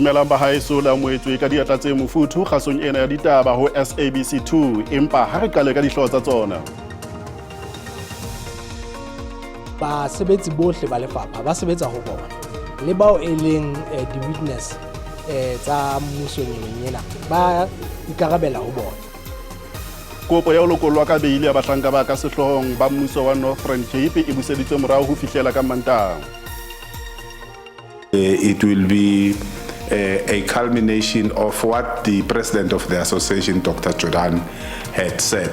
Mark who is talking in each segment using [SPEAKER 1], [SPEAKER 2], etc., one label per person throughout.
[SPEAKER 1] Dumelang bahaeso la moetswe ka diatla tse mofuthu kgasong ena ya ditaba ho SABC 2 empa ha re qale ka dihlooho tsa tsona.
[SPEAKER 2] Basebetsi bohle ba lefapha ba sebetsa ho bona le bao e leng di-witness tsa mmuso ena ba ikarabela ho bona.
[SPEAKER 1] Kopo ya ho lokollwa ka beili ya bahlanka ba ka sehlohong ba mmuso wa Northern Cape e buseditswe morao ho fihlela ka Mantaha.
[SPEAKER 3] It will be a culmination of what the president of the association, Dr. Jordan, had said.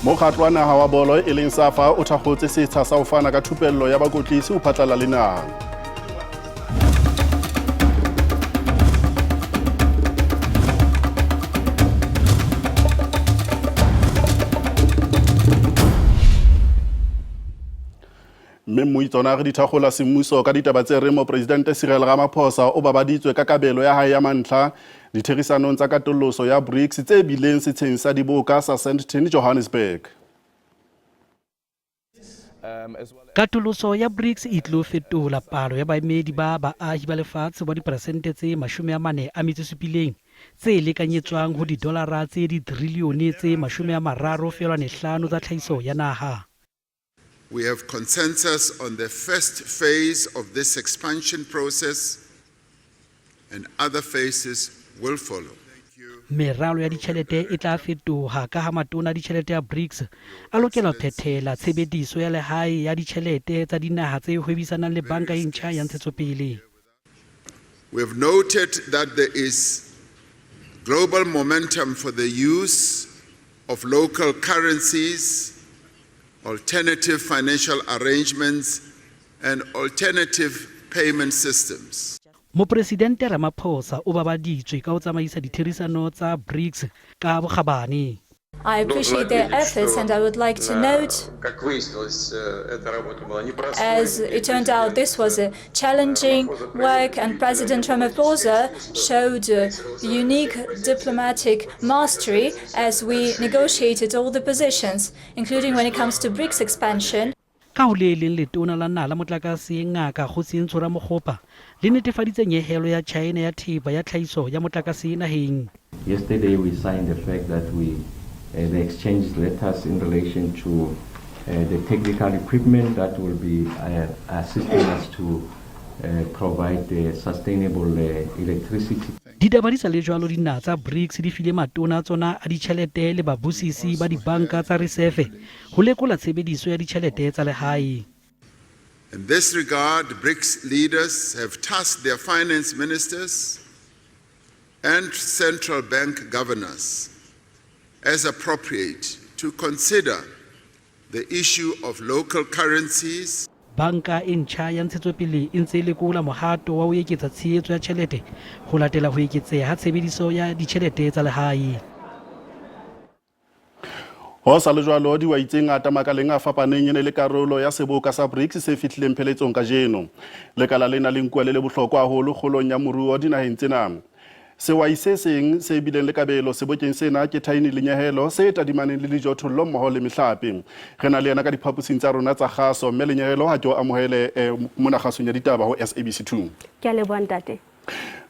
[SPEAKER 1] Mokgatlo wa naha wa bolo e leng SAFA o thakgotse setsha sa ho fana ka thupello ya bakotlisi ho phatlalla le naha. Mme tsona re dithagola semmuso ka ditaba tse re mo presidente Cyril Ramaphosa o babaditswe ka kabelo ya hae ya mantlha ditherisanong tsa katoloso ya BRICS tse bileng setsheng sa diboka sa Sesotho Johannesburg.
[SPEAKER 4] Katoloso ya BRICS e tlo fetola palo ya baemedi ba baahi ba lefatshe ba diperesente tse 47 tse lekanyetswang ho didolara tse ditrilione tse 35 tsa tlhahiso ya naha.
[SPEAKER 5] We have consensus on the first phase of this expansion process, and other phases will follow.
[SPEAKER 4] Meralo ya ditjhelete e tla fetoha ka ha matona ditjhelete ya BRICS a lokela ho phethela tshebediso ya lehae ya ditjhelete tsa dinaha tse hwebisanang le banka e ntjha ya ntshetsopele.
[SPEAKER 5] We have noted that there is global momentum for the use of local currencies, alternative financial arrangements, and alternative payment systems.
[SPEAKER 4] Mopresidente Ramaphosa o babaditswe ka ho tsamaisa ditherisano tsa BRICS ka bokgabane.
[SPEAKER 6] I appreciate their efforts, and I would like to note, as it turned out, this was a challenging work, and President Ramaphosa showed unique diplomatic mastery as we negotiated all the positions, including when it comes to BRICS expansion.
[SPEAKER 4] Ka ho le leng letona la naha la motlakase ngaka Kgotsintso Ramokgopa le netefaditse nyehelo ya China ya thepa ya tlhahiso ya motlakase naheng.
[SPEAKER 7] Yesterday we signed the fact that they exchanged letters in relation to the technical equipment that will be assisting us to provide sustainable electricity.
[SPEAKER 4] Ditaba di sa le jwalo dinaha tsa BRICS di file matona tsona a ditjhelete le babusisi ba dibanka tsa reserve ho lekola tshebediso ya ditjhelete tsa lehae.
[SPEAKER 5] In this regard, BRICS leaders have tasked their finance ministers and central bank governors as appropriate to consider the issue of local currencies.
[SPEAKER 4] Banka e ntjha ya ntshetsopele e ntse e lekola mohato wa ho eketsa tshehetso ya tjhelete ho latela ho eketseha ha tshebediso ya ditjhelete tsa lehae.
[SPEAKER 1] Ho sa le jwalo dihwai tse ngata makaleng a fapaneng ene le karolo ya seboka sa BRICS se fihlileng pheletsong kajeno. Lekala lena le nkuwa le bohlokwa haholo kgolong ya moruo dinaheng tsena. Sehwai se seng se bileng le kabelo sebokeng sena ke thaini le nyehelo se tadimaneng le dijothollo mmoho le mehlape. Re na le yena ka diphapusing tsa rona tsa kgaso mme le nyehelo ha ke o amohele mona kgasong ya ditaba ho SABC 2.
[SPEAKER 8] Ke a leboha ntate.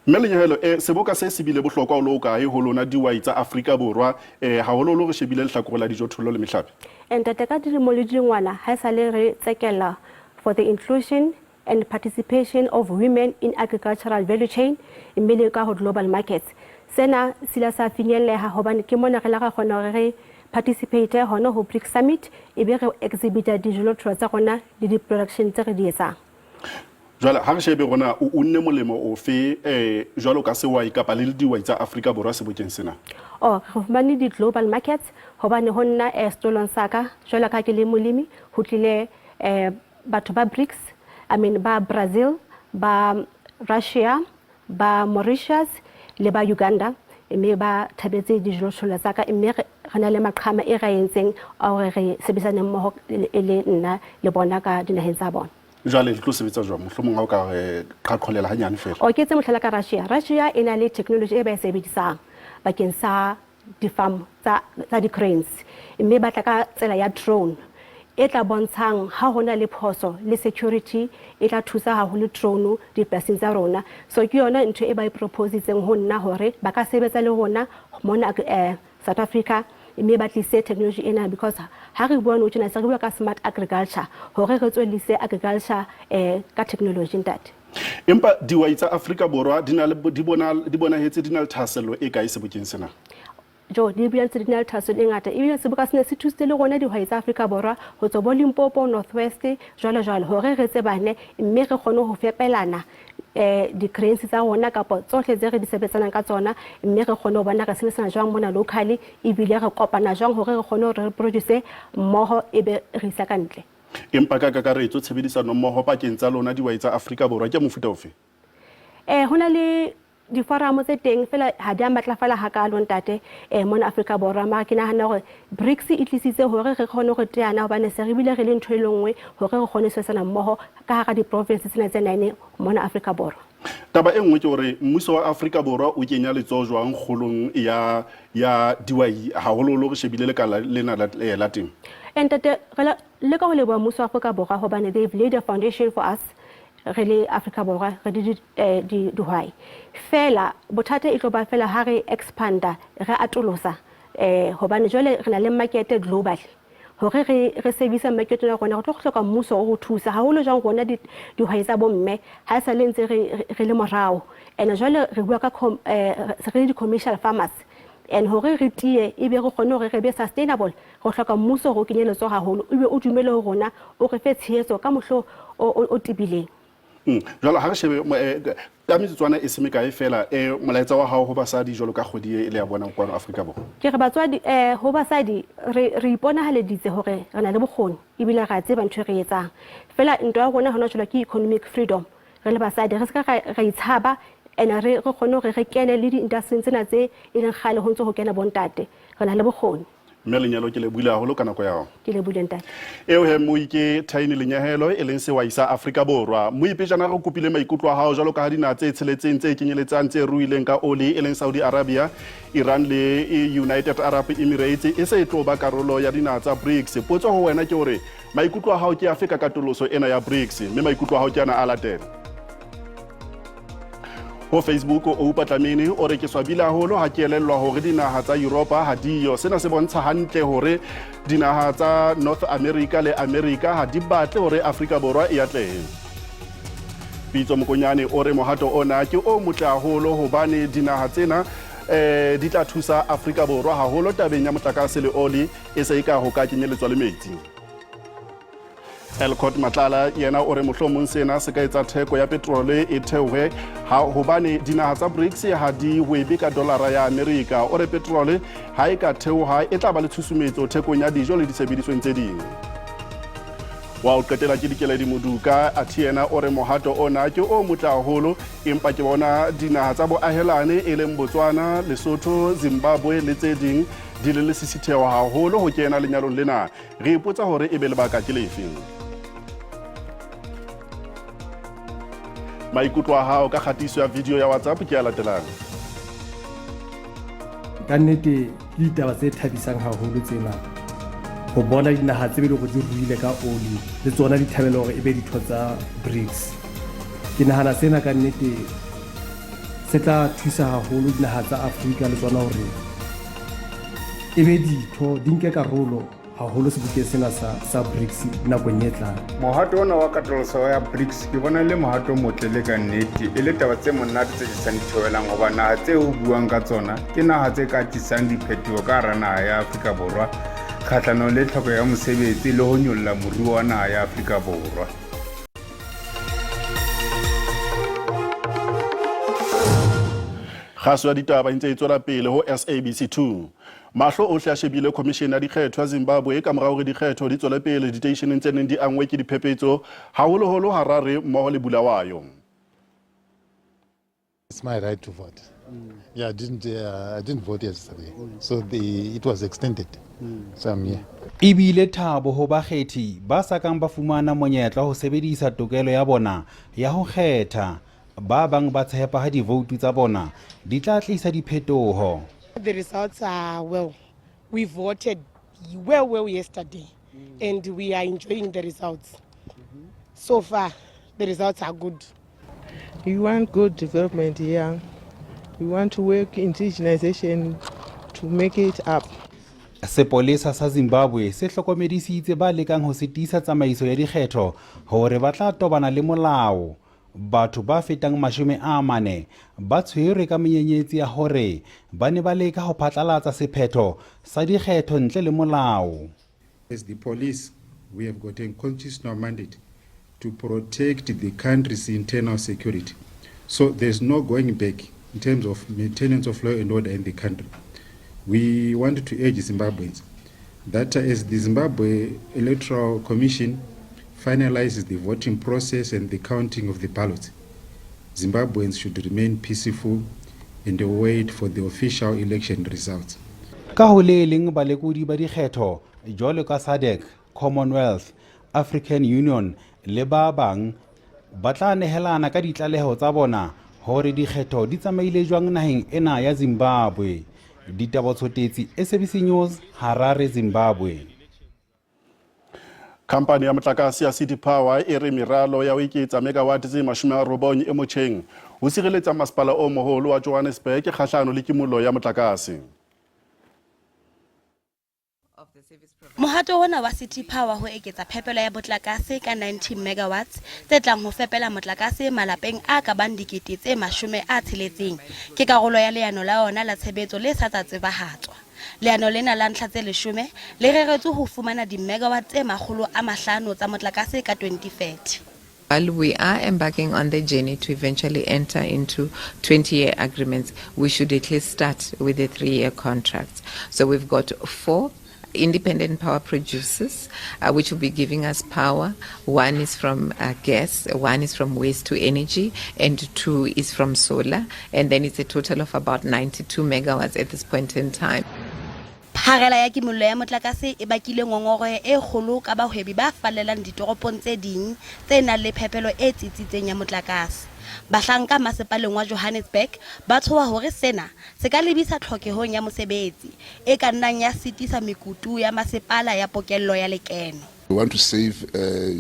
[SPEAKER 1] Mme le nyehelo seboka se sibile bohlokwa ho loka ho lona dihwai tsa Afrika Borwa haholoholo re shebile lehlakore la dijothollo le mehlape.
[SPEAKER 8] Ntate ka dilemo le dingwana ha sa le re tsekela for the inclusion and participation of women in agricultural value chain in America global markets. Sena sila sa finyelleha hobane ke mona re la ga kgona hore re participate hono ho BRICS summit e be re exhibit dijothollo tsa rona le di production tse re di etsang.
[SPEAKER 1] Jwale ha re shebe rona o unne molemo ofe jwalo ka sehwai kapa le dihwai tsa Afrika Borwa sebokeng sena?
[SPEAKER 8] Re fumane di global markets hobane ho nna stolong saka jwalo ka ke le molemi ho tlile batho ba BRICS, I mean ba Brazil, ba Russia, ba Mauritius le ba Uganda mme ba thabetse dijothollo tsa ka mme re na le maqhama e re entseng a hore re sebetsane mmoho le nna le bona ka dinaheng tsa bona.
[SPEAKER 1] Jwale le tlo sebetsa jwang mohlomong ha o ka qaqholela hanyane fela?
[SPEAKER 8] Ke tse mohlala ka Russia e na le technology e ba e sebedisang bakeng sa di-farm tsa di-cranes mme ba tla ka tsela ya drone e tla bontshang ha hona le phoso le security e tla thusa haholo drone dipolasing tsa rona. So ke yona ntho e ba e propositseng ho nna hore ba ka sebetsa le rona mona South Africa mme ba tlise technology ena, because ha re bua no tjena se re bua ka smart agriculture hore re tswellise agriculture ka technology ntate.
[SPEAKER 1] Empa dihwai tsa Afrika Borwa di bonahetse di na le thahasello e kae sebokeng sena?
[SPEAKER 8] Jo di bua tse di na le thahasello e ngata ebile seboka sene se thusitse le rona dihwai tsa Afrika Borwa ho tswa bo Limpopo, North West jwalo hore re tsebane mme re kgone ho fepelana di-grains tsa rona kapa tsohle tse re di sebetsanang ka tsona, mme re kgone ho bona re sebetsana jwang mona locally ebile re kopana jwang hore re kgone ho re produce mmoho ebe re isa ka ntle.
[SPEAKER 1] Empa ka kakaretso tshebedisano mmoho pakeng tsa lona dihwai tsa Afrika Borwa ke mofuta ofe?
[SPEAKER 8] Hona le diforamo tse teng fela ha di a matlafala hakalo ntate mona Afrika Borwa, mara ke nahana hore BRICS e tlisitse hore re kgone ho teana hobane se re bile re le ntho e lengwe hore re kgone sebetsana mmoho ka hara di-province tsena tse 9 mona Afrika Borwa.
[SPEAKER 1] Taba e nngwe ke hore mmuso wa Afrika Borwa o kenya letsoho jwang kgolong ya dihwai haholoholo re shebile lekala lena la temo?
[SPEAKER 8] Ntate re le ka ho leboha mmuso wa Afrika Borwa hobane they've laid a foundation for us really Afrika Borwa re di dihwai. Fela bothata e tlo ba fela ha re expanda re atolosa hobane jwale re na le market global hore re service market ya rona re tlo hloka mmuso o thusa haholo jang rona dihwai tsa bomme ha sa le ntse re le morao ene jwale re bua ka re di commercial farmers and hore re tie ebe re kgone hore re be sustainable go hloka mmuso go kenyeletso haholo ebe o dumele ho rona o re fe tshehetso ka mohlo o tibileng.
[SPEAKER 1] Jwale ha re shebe ka metsotswana e semeka e fela molaetsa wa hao ho basadi jwalo ka kgwedi le ya bona kwano Afrika Borwa?
[SPEAKER 8] Ke re batswadi ho basadi re iponahaleditse hore re na le bokgoni ebile ra tseba ntho re etsang fela ntwa ya rona hona jwale ke economic freedom re le basadi re ska ra itshaba ena re kgone hore re kene le di-industry tsena tse e leng kgale ho ntse ho kena bontate re na le bokgoni.
[SPEAKER 1] Mme lenyalo ke le buile haholo ka nako ya hao.
[SPEAKER 8] Ke le buile ntate.
[SPEAKER 1] Eo he mo ke Thaini Lenyahelo e leng sehwai sa Afrika Borwa. Mo ipejana re kopile maikutlo a hao jwalo ka ha dinaha tse tsheletseng tse kenyeletsang tse ruileng ka oli e leng Saudi Arabia, Iran le United Arab Emirates e se e tlo ba karolo ya dinaha tsa BRICS. Potso ho wena ke hore maikutlo a hao ke afe ka katoloso ena ya BRICS mme maikutlo a hao ke ana a latela? Ho Facebook o upatlamene o re ke swabile haholo ha ke elellwa hore dinaha tsa Europa ha diyo. Sena se bontsha hantle hore dinaha tsa North America le America ha di batle hore Afrika Borwa e atlehe. Pitso Mokonyane o re mohato ona ke o motle haholo hobane dinaha tsena di tla thusa Afrika Borwa haholo tabeng ya motlakase le oli e se e ka ho ka kenyeletswa le metsi. Elcott Matlala yena o re mohlomong sena se ka etsa theko ya petrole e theohe hobane dinaha tsa BRICS ha di webe ka dolara ya America. O re petrole ha e ka theoha e tla ba le tshusumetso thekong ya dijo le disebedisweng tse ding. Wa o qetela ke Dikeledi Moduka athi yena o re mohato ona ke o motle haholo empa ke bona dinaha tsa boahelane e leng Botswana, Lesotho, Zimbabwe le tse ding di le lesisitheo haholo ho kena lenyalong lena. Re ipotsa hore e be lebaka ke lefeng. Maikutlo a hao ka kgatiso ya video ya WhatsApp ke a latelang.
[SPEAKER 9] Ka nnete ke ditaba tse thabisang haholo tsena ho bona dinaha tse bele go di ruile ka oli le tsona di thabela hore ebe ditho tsa BRICS. Ke nahana sena ka nnete se tla thusa haholo dinaha tsa Afrika le tsona hore ebe ditho di nke karolo haholo sebokeng sena sa BRICS nakong e tlang.
[SPEAKER 10] Mohato ona wa katoloso ya BRICS ke bona le mohato o motle le ka nnete e le taba tse monate tse di sa ditheohelang goba naha tse o buang ka tsona ke naha tse ka tlisang diphetogo ka hara naha ya Afrika Borwa kgatlhanong le tlhoko ya mosebetsi le ho nyolla moruo wa naha ya Afrika Borwa.
[SPEAKER 1] Kgaso ya ditaba ntse e tswela pele ho SABC 2. Mahlo ohle a shebile Commission ya Dikgetho ya Zimbabwe ka morao hore dikgetho di tswela pele diteisheneng tse neng di angwe ke diphephetso haholoholo Harare mmoho le Bulawayo.
[SPEAKER 11] It's my right to vote. Yeah, I didn't vote yesterday, so it was extended. So I'm here.
[SPEAKER 12] Ibile thabo ho bakgethi ba sa kang ba fumana monyetla ho sebedisa tokelo ya bona ya ho kgetha. Ba bang ba tshepa ha divoutu tsa bona di tla tlisa diphetoho.
[SPEAKER 13] The results are well. We voted well yesterday. and we are enjoying the results. So far, the results are good.
[SPEAKER 14] We want good development here. We want to work indigenization to make it up.
[SPEAKER 12] Sepolesa sa Zimbabwe se hlokomedisitse ba lekang ho setisa tsamaiso ya dikgetho hore ba tla tobana le molao. Batho ba fetang 40 ba tshwerwe ka menyenyetsi ya hore ba ne ba leka ho phatlalatsa sephetho sa dikgetho ntle le molao.
[SPEAKER 15] As the police, we have got a constitutional mandate to protect the country's internal security. So there's no going back in terms of maintenance of law and order in the country. We want to urge Zimbabweans that as the Zimbabwe Electoral Commission finalizes the voting process and the counting of the ballots, Zimbabweans should remain peaceful and wait for the official election results.
[SPEAKER 12] Ka ho le leng balekodi ba dikgetho jwalo ka SADC, Commonwealth, African Union le ba bang ba tla nehelana ka ditlaleho tsa bona hore dikgetho di tsamaile jwang naheng ena ya Zimbabwe. Ditaba tsotetsi SABC News, Harare, Zimbabwe.
[SPEAKER 1] Kampani ya motlakase ya City Power e re meralo ya ho eketsa megawatt tse 90 e motjheng ho sireletsa masepala o moholo wa Johannesburg kgahlano le kimollo ya motlakase.
[SPEAKER 16] Mohato ona wa City Power ho eketsa phepelo ya motlakase ka 90 megawatts tse tlang ho fepela motlakase malapeng a ka bang dikete tse 60 ke karolo ya leano la ona la tshebetso le sa tsebahatswa. Leano lena la ntlha tse 10 le reretswe ho fumana di megawatts tse 500 tsa motlakase ka 2030.
[SPEAKER 17] While we are embarking on the journey to eventually enter into 20-year agreements, we should at least start with the 3-year contracts. So we've got 4 independent power producers which will be giving us power. 1 is from gas, 1 is from waste to energy, and 2 is from solar, and then it's a total of about 92 megawatts at this point in time.
[SPEAKER 16] Pharela ya kimollo ya motlakase e bakile ngongoro e kgolo ka bahwebi ba fallelang ditoropong tse ding tse nang le phepelo e tsitsitseng ya motlakase. Bahlanka masepaleng wa Johannesburg ba tshoa hore sena se ka lebisa tlhokehong ya mosebetsi e ka nnang ya sitisa mekutu ya masepala ya pokello ya lekeno.
[SPEAKER 18] We want to save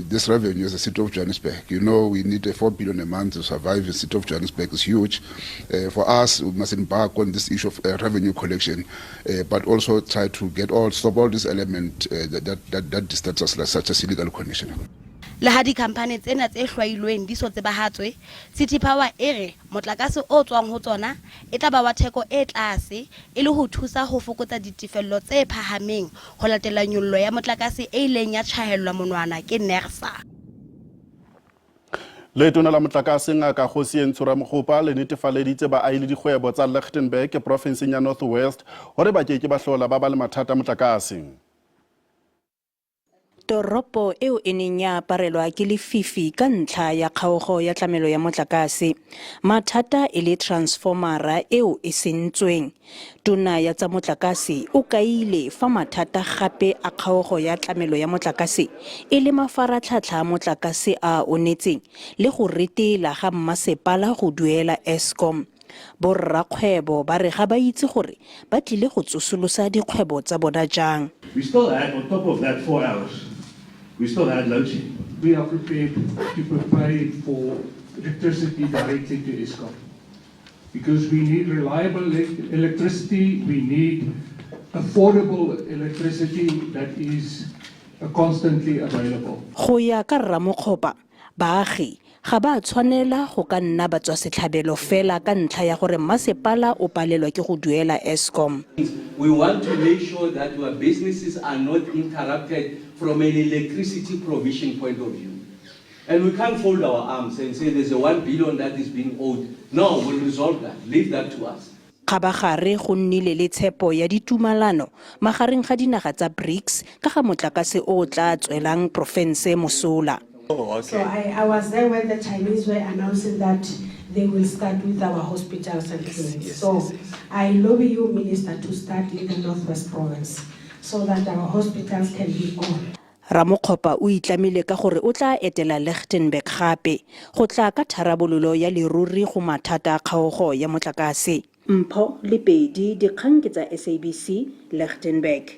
[SPEAKER 18] this revenue as a city of Johannesburg. You know, we need 4 billion a month to survive. The city of Johannesburg is huge. For us, we must embark on this issue of revenue collection, but also try to stop all this element that disturbs us, such as illegal connection.
[SPEAKER 16] Le ha di-company tsena tse hlwailweng di so tsebahatswe, City Power e re motlakase o tswang ho tsona e tla ba wa theko e tlase e le ho thusa ho fokotsa ditefello tse phahameng ho latela nyollo ya motlakase e ileng ya tjhahellwa monwana ke NERSA.
[SPEAKER 1] Letona la motlakase ngaka Kgosieng Tshura-Mokgopa le netefaleditse baahi le dikgwebo tsa Lichtenburg provinseng ya North West hore ba keke ba hlola ba ba le mathata motlakase.
[SPEAKER 19] Toropo eo e neng ya aparelwa ke lefifi ka ntlha ya kgaogo ya tlamelo ya motlakase. Mathata e le transformera eo e sentsweng. Tona ya tsa motlakase o kaile fa mathata gape a kgaogo ya tlamelo ya motlakase e le mafaratlhatlha a motlakase a onetseng le go retela ga mmasepala go duela Eskom. Borrakgwebo ba re ga ba itse gore ba tlile go tsosolosa dikgwebo tsa bona jang.
[SPEAKER 20] We still had on top of that 4 hours. We still had load shedding. We are prepared to pay for electricity directly to Eskom because we need reliable electricity. We need affordable electricity that is constantly available.
[SPEAKER 19] Go ya ka Ramokgopa, baagi ga ba tshwanela go ka nna ba tswa setlhabelo fela ka ntlha ya gore masepala o palelwa ke go duela Eskom.
[SPEAKER 21] We want to make sure that our businesses are not interrupted from an electricity provision point of view. And we can't fold our arms and say there's a 1 billion that is being owed. No, we'll resolve that. Leave that to us.
[SPEAKER 19] Khabagare go nnile le tshepo ya ditumalano magareng ga dinaga tsa BRICS ka ga motlakase o tla tswelang province mosola.
[SPEAKER 22] Oh, okay. So I was there when the Chinese were announcing that they will start with our hospitals and clinics. So I lobby you, Minister, to start in the Northwest Province so that our hospitals can be on.
[SPEAKER 19] Ramokgopa o itlamile ka gore o tla etela Lichtenburg gape go tla ka tharabololo ya leruri go mathata a kgaogo ya motlakase. Mpho le Pedi dikgang ke tsa SABC Lichtenburg.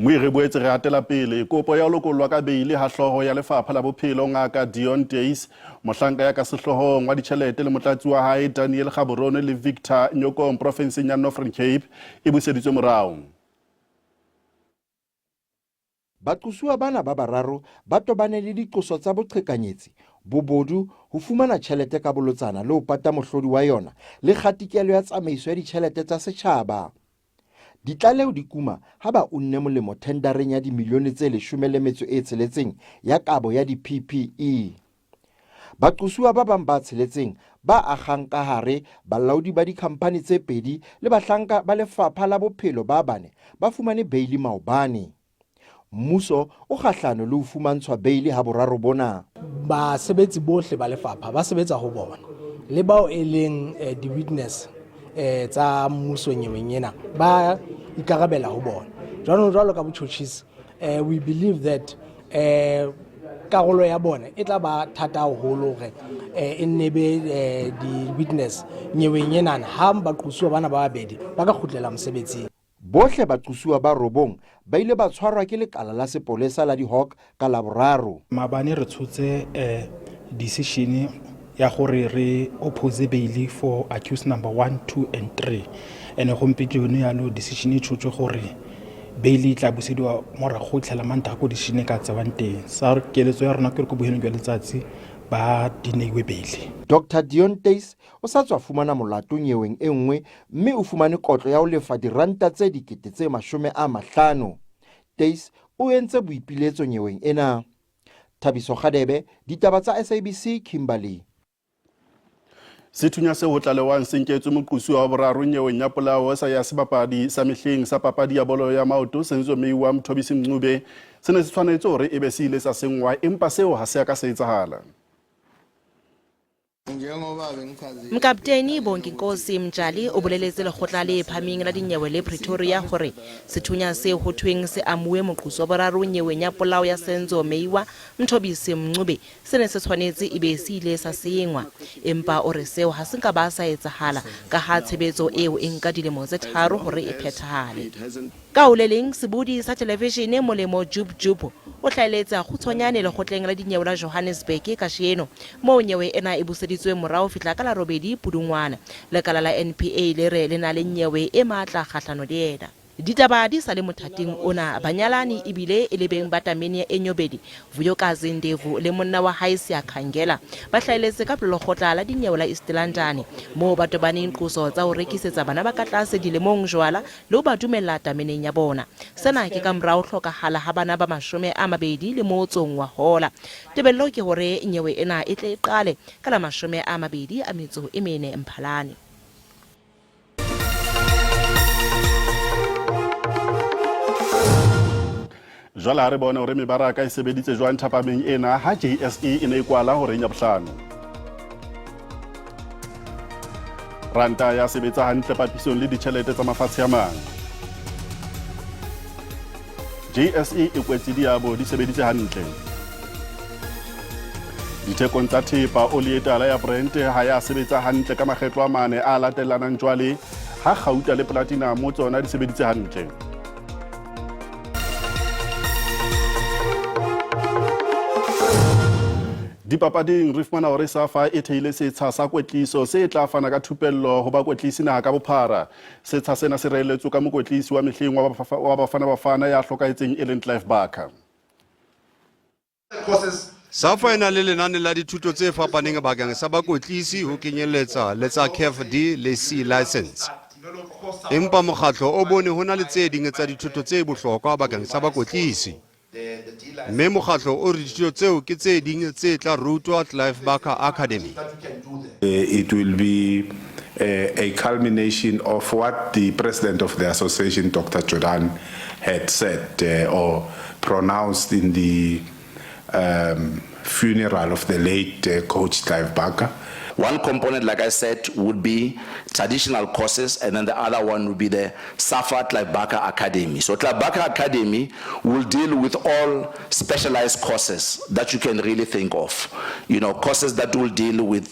[SPEAKER 1] Mme re boetse re atela pele kopo ya ho lokollwa ka beili ha hloho ya lefapha la bophelo ngaka Ditaba mohlanka ya ka sehloohong wa ditjhelete le motlatsi wa hae Daniel Gaborone le Victor Nyokong provinseng ya Northern Cape e buseditswe morao.
[SPEAKER 2] Baqosuwa bana ba bararo ba tobane le diqoso tsa boqhekanyetsi bobodu ho fumana tjhelete ka bolotsana le ho pata mohlodi wa yona le kgatikelo ya tsamaiso ya ditjhelete tsa setjhaba. Ditlaleho di kuma ha ba unne molemo tendereng ya dimilione tse 16 ya kabo ya di-PPE. Baqosuwa ba bang ba tsheletseng ba akgang ka hare balaodi ba dikhampani tse pedi le bahlanka ba lefapha la bophelo ba bane ba fumane beili maobane. Mmuso o kgahlano le ho fumantshwa beili ha boraro bona.
[SPEAKER 3] Basebetsi bohle ba lefapha ba sebetsa ho bona le bao e leng di-witness tsa mmuso nyeweng ena ba ikarabela ho bona. Jwalo ka botjhotjhisi, we believe that karolo ya bona e tla ba thata haholo hore e nebe di-witness nyeweng ena ha baqosuwa bana ba babedi ba ka kgutlela mosebetsing.
[SPEAKER 2] Bohle baqosuwa ba robong ba ile ba tshwarwa ke lekala la sepolesa la di-Hawk ka Laboraro.
[SPEAKER 23] Maabane re tshotse decision ya gore re oppose beili for accused number 1, 2 and 3 and gompieno ya no decision e tshotse gore beili tla busediwa morago tlhela manta go decision ka tsawang teng sa keletso ya rona ke re go boheno jwa letsatsi ba dineiwe beili.
[SPEAKER 2] Dr. Diontace o sa tswa fumana molato nyeweng e nngwe mme o fumane kotlo ya ho lefa diranta tse 50,000. Tace o entse boipiletso nyeweng ena. Thabiso Khadebe, ditaba tsa SABC, Kimberley.
[SPEAKER 1] Sethunya se ho tlalewang se nketswe moqosuwa wa boraro nyeweng ya polao sa ya sebapadi sa mehleng sa papadi ya bolo ya maoto Senzo Meiwa Mthobisi Mncube se ne se tshwanetse hore e be se ile sa sengwa empa seo ha se ya ka se etsahala.
[SPEAKER 24] Mokapteni Bonginkosi Mjali o boleletse lekgotla le phameng la dinyewe le Pretoria gore sethunya se ho thweng se amuwe moqoso wa boraro nyeweng ya polao ya Senzo Meiwa Mthobisi Mncube se ne se tshwanetse e be se ile sa sengwa empa o re seo ha se ka ba sa etsahala ka ha tshebetso eo e nka dilemo tse 3 hore e phethahale. Ka o leleng sebudi sa televishene molemo Jub o hlaeletsa kgutshwanyane lekgotleng la dinyewe la Johannesburg ka sheno mo nyewe ena e buseditswe morao fihla ka la 8 Pudungwana. Lekala la NPA le re le na le nyewe e matla kgahlano le yena. Ditaba di sa le mothating ona banyalani ebile e le beng batamene e nyobedi Vuyokazi Ndevu le monna wa hae Sia Khangela ba hlaeletse ka pelokgotla la dinyewe la East London mo ba tobaneng qoso tsa ho rekisetsa bana ba ka tlase dilemong jwala le ho ba dumella tameneng ya bona. Sena ke ka morao hlokahala ha bana ba 20 le motsong wa hola. Tebello ke hore nyewe ena e tle e qale ka la 24 Mphalane.
[SPEAKER 1] Jwale re bona hore mebaraka e sebeditse jwang thapameng ena ha JSE e ne e kwala hore nya bohlano. Ranta ya sebetsa hantle papisong le ditjhelete tsa mafatshe a mang. JSE e kwetse diabo di sebeditse hantle. Dithekong tsa thepa oli e tala ya Brent ha ya sebetsa hantle ka makgetlo a mane a latellanang jwale ha Gauta le Platinum mo tsona di sebeditse hantle. Dipapading re fumana hore SAFA e theile setsha sa kwetliso se tla fana ka thupello ho ba kwetlisi naha ka bophara. Setsha sena se reelletswe ka mokwetlisi wa mehleng wa Bafana ya hlokaetseng Ellen Clive Barker.
[SPEAKER 25] SAFA e na le lenane la dithuto tse fapaneng bakeng sa bakwetlisi ho kenyeletsa le tsa CAFD le C license. Empa mokgatlo o bone ho na le tse ding tsa dithuto tse bohlokwa bakeng sa bakwetlisi. Mme mokgatlo o re dithuto tseo ke tse ding tse tla rutwa Clive Barker Academy.
[SPEAKER 26] It will be a culmination of what the president of the association, Dr. Jordan, had said or pronounced in the funeral of the late coach Clive Barker.
[SPEAKER 27] One component, like I said, would be traditional courses, and then the other one would be the SAFA Clive Barker Academy. So Clive Barker Academy will deal with all specialized courses that you can really think of. You know, courses that will deal with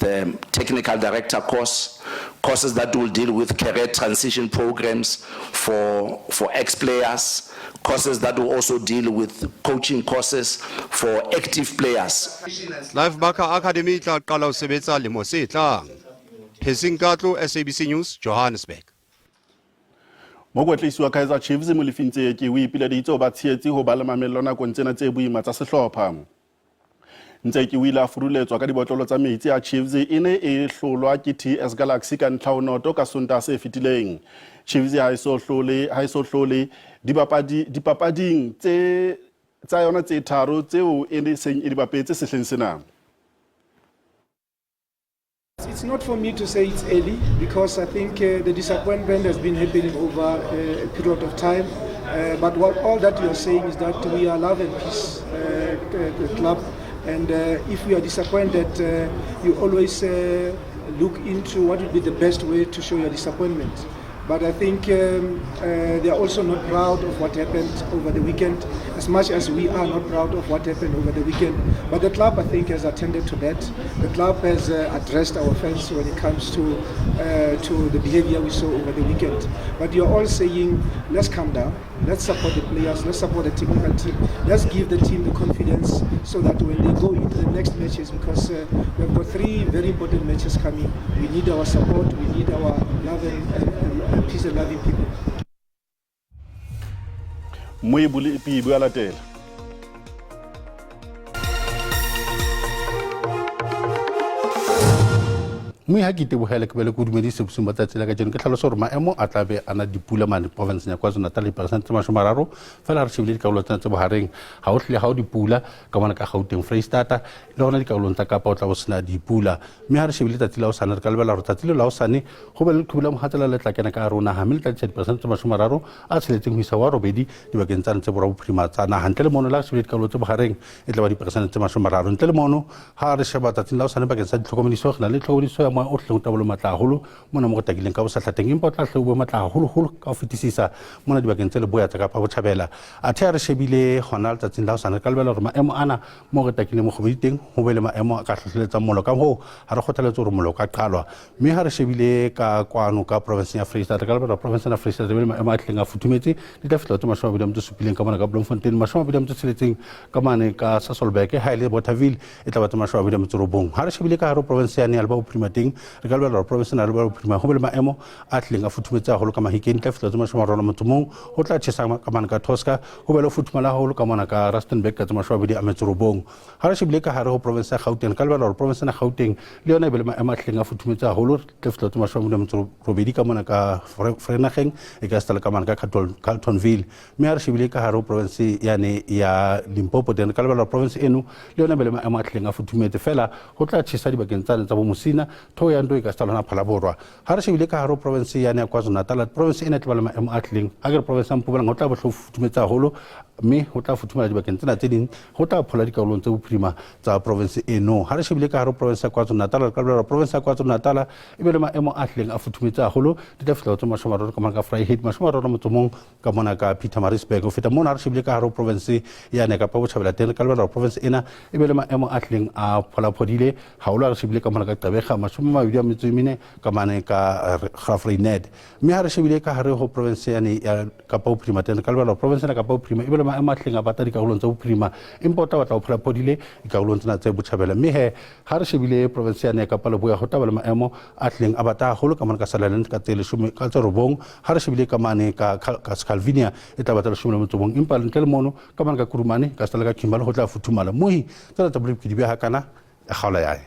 [SPEAKER 27] technical director course, courses that will deal with career transition programs for ex-players, courses that will also deal with coaching courses for active players.
[SPEAKER 25] Live Baka Academy tla qala ho sebetsa lemo se tlang. Phesing Katlo, SABC News, Johannesburg.
[SPEAKER 1] Mokwetlisi wa Kaizer Chiefs Molefintse ke o ipileditse ho ba tshehetsi ho ba le mamello nakong tsena tse boima tsa sehlopha. Ntse ke o ile a furuletswa ka dibotlolo tsa metsi a Chiefs e ne e hlolwa ke TS Galaxy ka ntlha noto ka Sontaha se fetileng. Chiefs ha iso hlole dipapading tsa yona tse tharo tseo e ne seng e di bapetse sehleng sena.
[SPEAKER 4] It's not for me to say it's early because I think the disappointment has been happening over a period of time. But all that you are saying is that we are love and peace club, and if we are disappointed, you always look into what would be the best way to show your disappointment. But I think they are also not proud of what happened over the weekend, as much as we are not proud of what happened over the weekend. But the club, I think, has attended to that. The club has addressed our fans when it comes to the behavior we saw over the weekend. But you're all saying, let's calm down, let's support the players, let's support the technical team, let's give the team the confidence so that when they go into the next matches, because we've got 3 very important matches coming, we need our support, we need our love and peace and loving people.
[SPEAKER 1] Moebuli Pibu Alatel.
[SPEAKER 5] Mui ha ke tebogela ke bele go dumedisa bosumba tsa tsela ka jeno ke tlhalosa gore maemo a tlabe ana dipula mane province ya KwaZulu-Natal percent 30 fela re shebile dikaolo tsa tse bohareng ha o hle ha o dipula ka bona ka Gauteng Freistata le gona dikaolong tsa Kapa o tla bo sena dipula mme ha re shebile tsatsi la o sana re ka lebela gore tsatsi la o sane go be le khubula mohatsela le tla kena ka rona ha mme le tla percent 30 a tsheletseng ho isa wa robedi dibakeng tsa ntse bora bophirima tsa na hantle le mono la shebile dikaolo tse bohareng e tla ba di percent 30 ntle le mono ha re sheba tsatsi la o sane bakeng sa ditlhokomediso gna le tlhokomediso ma o hle tabolo matla holo mona mo go takileng ka bo satlhateng impa tla hle bo matla holo ka o fetisisa mona dibakeng tse le boya tsa Kapa Botjhabela a the re shebile hona tsatsing la o sana ka lebela gore maemo ana mo go takileng mo go biteng ho be le maemo a ka hlohleletsa mollo ka ho ha re khothaletsa gore mollo ka qalwa mme ha re shebile ka kwano ka province ya Freistata ka lebela province ya Freistata be le maemo a tleng a futhumetse di tla fihla tsa 27 ka mona ka Bloemfontein 27 ka mane ka Sasolburg ha ile Bothaville e tla ba tsa 29 ha re shebile ka haro province ya Nealba Bophirimateng re ka lebala province na le ba bophirima ho be le maemo a tleng a futhumetsa haholo ka mahikeng tla fihla tsa 30 motsomong ho tla tshesa ka mane ka Tosca ho be le futhumala haholo ka mona ka Rustenburg ka tsa 29 ha re shebile ka hare ho province ya Gauteng ka lebala province na Gauteng le yona e be le maemo a tleng a futhumetsa haholo tla fihla tsa 28 ka mona ka Vereeniging e ka stala ka mane ka Carltonville mme ha re shebile ka hare ho province yane ya Limpopo den ka lebala province eno le yona e be le maemo a tleng a futhumetse fela ho tla tshesa dibakeng tsa bo Musina tho ya ndo e ka stala na phala borwa ha re shebile ka haro province ya ne KwaZulu-Natal province ena tla ba le maemo a tleng ha ke province ya Mpumalanga ho tla bo futumetsa haholo mme ho tla futhumela dibakeng tsena tse ding ho tla phola dikaolong tse bophirima tsa province eno ha re shebile ka haro province ya KwaZulu-Natal ka lebala province ya KwaZulu-Natal e be le maemo a tleng a futumetsa haholo di tla fihla tsa 30 ka mona ka Vryheid 30 motsomong ka mona ka Pietermaritzburg ho feta mona ha re shebile ka haro province ya ne Kapa Botjhabela teng ka lebala province ena e be le maemo a tleng a phola phodile haholo re shebile ka mona ka Gqeberha 24 ka mane ka Graaff-Reinet mme ha re shebile ka hare ho province ya ne ya Kapa Bophirima teng ka lebala province ya Kapa Bophirima e be le maemo a tleng a bata dikaolong tsa bophirima empa batla ho phola phodile dikaolong tsena tse Botjhabela mme he ha re shebile province ya ne Kapa Leboya ho taba le maemo a tleng a bata haholo ka mane ka Salaland ka tse 10 ka tse 9 ha re shebile ka mane ka Scalvinia e tla bata 10 motsomong empa ntle le mono ka mane ka Kurumane ka stala ka Kimberley ho tla futhumala mohi tsela tsa bolemi di be ha kana e kgaola yae